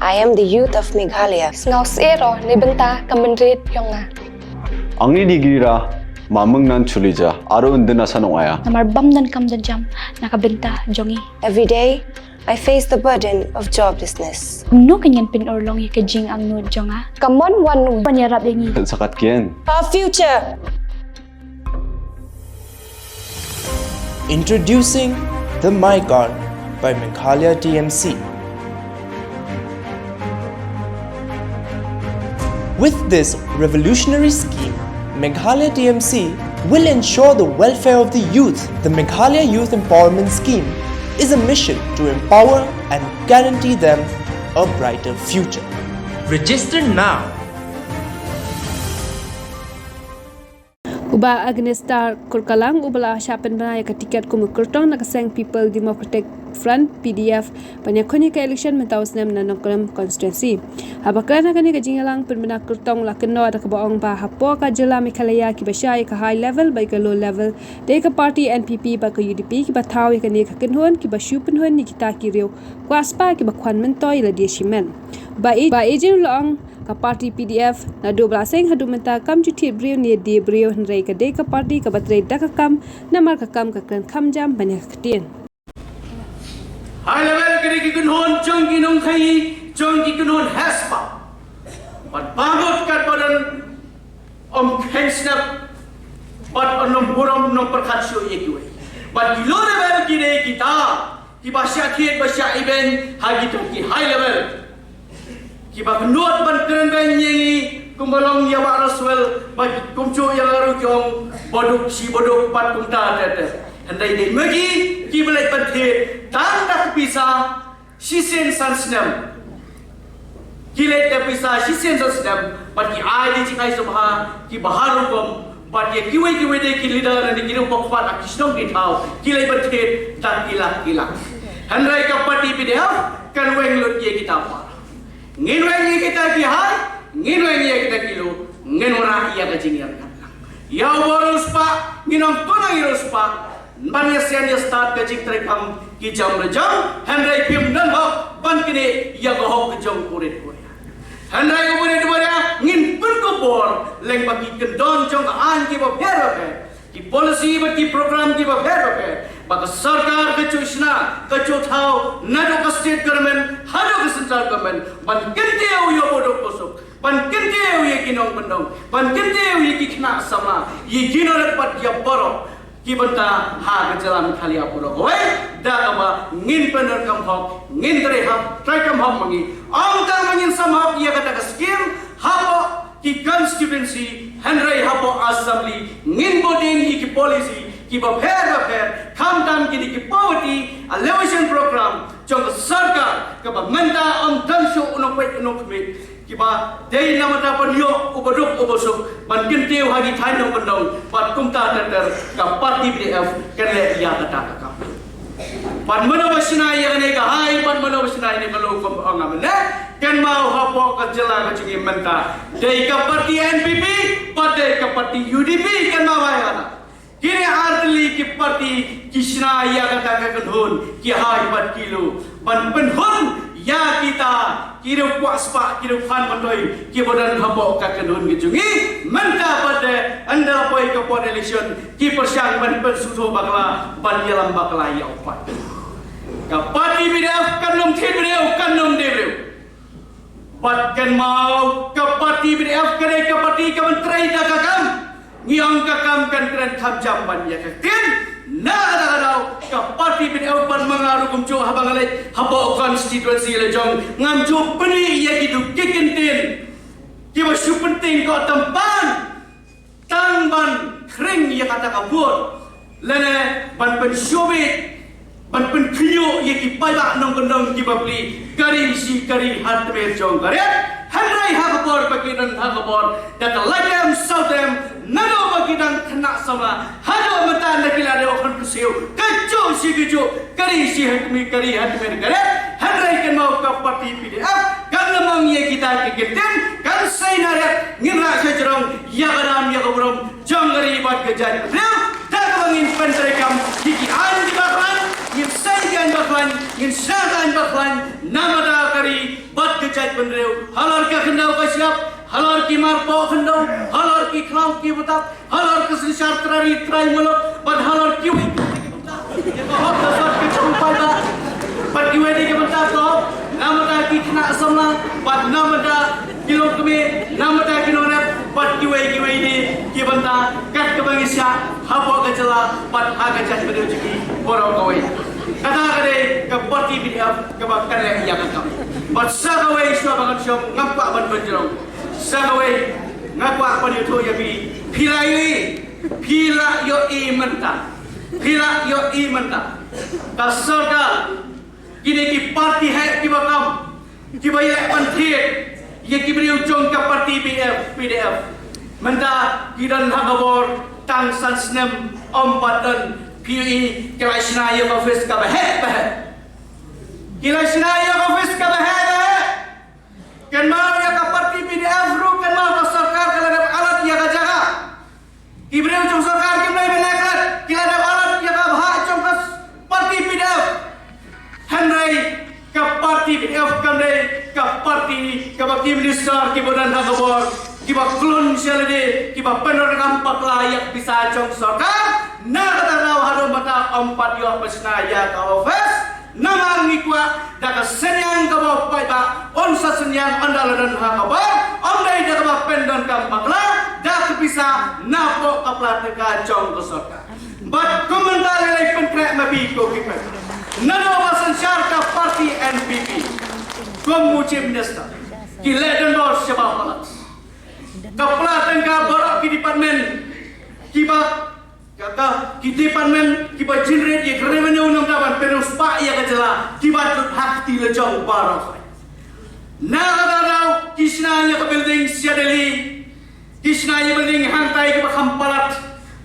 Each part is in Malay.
I am the youth of Meghalaya. Ngau sero ni benta kamenrit yonga. Angni digira mamang nan chulija aro undena sanongaya. Namar bam dan kam dan jam nakabenta jongi. Every day, I face the burden of joblessness. No kanyan pinorlong ya kajing ang nuod jonga. Kamon wan Panyarap yangi. Sakat kian. Our future! Introducing the MyCard by Meghalaya TMC. With this revolutionary scheme, Meghalaya TMC will ensure the welfare of the youth. The Meghalaya Youth Empowerment Scheme is a mission to empower and guarantee them a brighter future. Register now. Uba Agnestar Kurkalang ubala shapen banaya ka tiket kumukurtong nakaseng People Democratic Front PDF panyakoni ka election mentaus nem nanongkram constituency. Habakana kani ka jingalang penbena kurtong lakeno ada ka baong ba hapo ka jela Meghalaya ki basya ka high level by ka low level de ka party NPP ba ka UDP ki bataw ka ni ka kenhon ki basyu penhon ni kita kiriu kwaspa ki bakwan mentoy la dieshimen. Ba ejin long ka party PDF na 12 hadu menta kam juti brio ni di brio hnrei ka de ka party ka batre daka kam na mar ka kam ka kan kham jam banya ktien high level kare ki gunhon chong ki nong khai chong ki gunhon haspa but bangot kat badan khensnap but onom buram no perkhatsyo yekwe but below level ki re kita ki basya thiet basya event hagi to ki high level ki ba gnot ban kren ban yengi kumbalong ya wa raswel ba kumcho ya garu kyong boduk si boduk pat kumta tete andai de magi ki belai pathe tang dak pisa sisen sansnam ki le de pisa sisen sansnam pat ki ai di chikai subha ki baharu kom pat ye kiwe de ki leader ni kiru pokpat akisnong ki thau ki le pathe tak kilak handai ka pati pideh kan weng lut ye kita pa ngin kita ki hai ngin kita kilo ngin ora iya ka jingian kan ya borus pa nginong tuna irus pa ban yasian ya start ka jing trekam ki jam rejam handai pim dan hok ban kini ya go hok jong kurit koya handai ko kurit koya ngin pun ko bor leng bagi kendon jong an ki ba phero ke ki policy ba ki program ki ba phero ke baka sarkar ke chusna ke chothau nado ka state government hado ka central government ban kente yo bodok kosok ban kente ye kinong bandong ban kente ye ki khna sama ye ginol pat ya boro ki banta ha ka jalan khali apuro hoy da ba ngin pener kam hok ngin dre hak try kam hok mangi ang ta mangin samap ye kata ka scheme hapo ki constituency handrai hapo assembly ngin boding ki policy ki ba pher kham dam ki ki poverty alleviation program jong sarkar ka ba menta om dansho unok me ki ba dei namata pan yo ubodok ubosok ban kenteu hagi thainong bandong pat kumta ter ka party BDF kale ya kata ka pan mano basina ya ne ka hai pan mano basina ne ka lo kom angam ne kan mau hapo ka jela ka chingi menta dei ka party NPP pat dei ka party UDP kan mau ya kini artli ki party kisna ya kata ka kanhun ki hai 4 kilo ban penhun ya kita kira puas pak kira fan bandoi ki bodan habo ka kanhun ki jungi menta pada anda poi ke pot election ki persyang ban pensuto bakla ban yalam bakla ya upat ka party BDF kanum thi BDF kanum debreu pat kan mau ka party BDF kare ka party ka menteri da ka kam ngiang ka kam kan kren kham jam ban ya ka tin na ada ka party BDF ban mangaru kumcho habang alai habo constituency le jong ngam jo pani ya kidu kikentin ki ba su penting ko tampan tang ban kring ya kata ka buat lene ban pen shobit ban pen khiyo ya ki pada nong gondong ki ba bli kari si kari hat me jong kare handai hakabor bakidan hakabor that like them so them nado bakidan khna sama hado mata nakila de okhan kuseu kacho si gijo kari si hakmi kari hat me kare handai kan mau ka party BDF kan lamang ye kita kigeten kan sai naret ngira sejrong ya garam ya gobrom jongari bat gajan rew tak bangin pentrekam kiki an di baklan ngin sai gan baklan ngin sa gan baklan namada kari bat jaj benreu halar ka kendau ka siap halar ki marpo kendau halar ki klau ki butak halar ke sensar trari trai muluk ban halar ki wi ya ko hot ka sot ke chumpai ta pat ki wedi ke bentar ko namata ki kena samla pat namata kilo keme namata kilo rap pat ki wi ni ki bentar kat ke bangisya hapo ka jala pat ha ka jaj benreu jiki borong kawai kata kade ke parti PDF ke bakkan le yang kam but sagawai swa bangan syom ngapa ban benjong sagawai ngapa ban itu ya bi pila yo i menta kasoda kini ki parti hai ki bakam ki baya panthiet ye ki beri ujung ke parti PDF menta kidan hagabor tang sansnem ompatan PUE kila Sinaya office ka bahet kila Sinaya office ka bahet kan mau ya ka parti PDF ru kan mau ka sarkar kala ada alat ya ka jaga ibreu jong sarkar ki nai benakat kila ada alat ya ka bha jong ka parti PDF hanrai ka parti PDF kan dei ka parti ka baki minister ki bodan hagabor ki ba klon selede ki ba penerang paklayak bisa jong sarkar na kata raw harum mata empat yo pesnaya ka office namar ngikwa daga senyang ka ba pai ba onsa senyang andaladan ha ka ba ondai daga ba pendon kam bakla dak bisa napo ka plat ka jong ko sarkar but komentar lai pentrek mabi ko kipen nano basan syarka parti NPP komuchi minister ki leden bos sebab palat kaplat ka borok ki department ki ba kata ki department ki ba generate ye revenue nam daban penus pa ya kajala ki ba hak ti le jong barok na kata daw kisna ya ka building siadeli kisna ya building hantai ki ba khampalat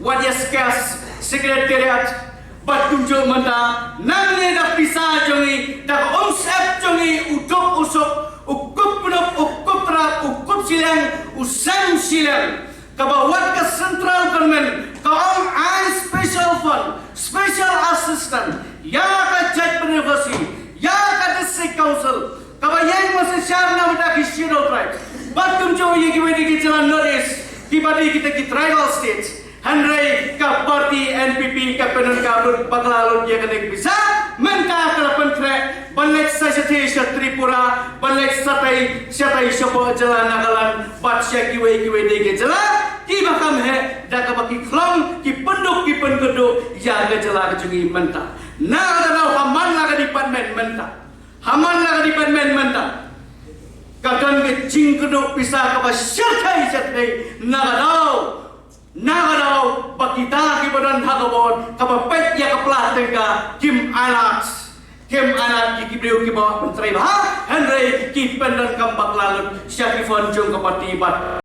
wadias kas secretariat batunjo mata nangne da pisa jongi da omsep jongi udok usok ukup penop ukup trap ukup silang usang silang kabawat ke central government kaum I special fund special assistant ya ka judge university ya ka district council kabayang masih syarna mata ki shiro tribe batunjo ye ki wedi ki jalan notice ki badi kita ki tribal states Handrai ka parti NPP ka penon ka paglalon ye kanek bisa menka ka pentrek balek sajati Tripura balek satai sabo jalan nagalan batsya kiwe dege jalan ki bakam he da ka baki klong ki penduk ya ga jalan jungi menta na ada haman la ka department menta kagan ke jingkedo bisa ka ba syatai Nagadau bakita ki badan hagabon kapapet ya kaplah tengka kim alat ki kibreu ki bawa menteri bah Henry ki pendan kampak lalut syakifon jong kapati bat